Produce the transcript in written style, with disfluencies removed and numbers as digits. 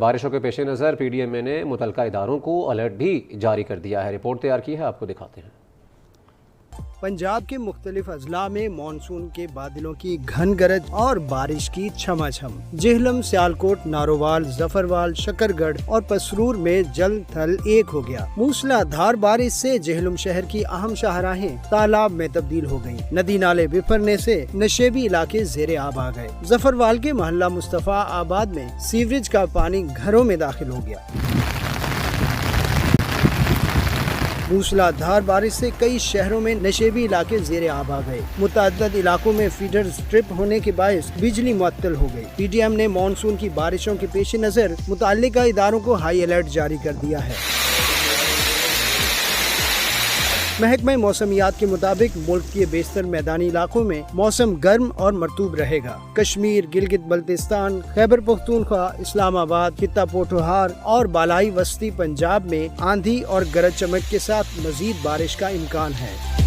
بارشوں کے پیش نظر پی ڈی ایم اے نے متعلقہ اداروں کو الرٹ بھی جاری کر دیا ہے۔ رپورٹ تیار کی ہے، آپ کو دکھاتے ہیں۔ پنجاب کے مختلف اضلاع میں مانسون کے بادلوں کی گھن گرج اور بارش کی چھما چھم۔ جہلم، سیالکوٹ، نارووال، ظفروال، شکرگڑھ اور پسرور میں جل تھل ایک ہو گیا۔ موسلا دھار بارش سے جہلم شہر کی اہم شاہراہیں تالاب میں تبدیل ہو گئیں۔ ندی نالے بفرنے سے نشیبی علاقے زیر آب آ گئے۔ ظفروال کے محلہ مصطفیٰ آباد میں سیوریج کا پانی گھروں میں داخل ہو گیا۔ موسلا دھار بارش سے کئی شہروں میں نشیبی علاقے زیر آب آ گئے۔ متعدد علاقوں میں فیڈر سٹرپ ہونے کے باعث بجلی معطل ہو گئی۔ پی ڈی ایم نے مانسون کی بارشوں کے پیش نظر متعلقہ اداروں کو ہائی الرٹ جاری کر دیا ہے۔ محکمہ موسمیات کے مطابق ملک کے بیشتر میدانی علاقوں میں موسم گرم اور مرطوب رہے گا۔ کشمیر، گلگت بلتستان، خیبر پختونخوا، اسلام آباد، خطہ پوٹھوہار اور بالائی وسطی پنجاب میں آندھی اور گرج چمک کے ساتھ مزید بارش کا امکان ہے۔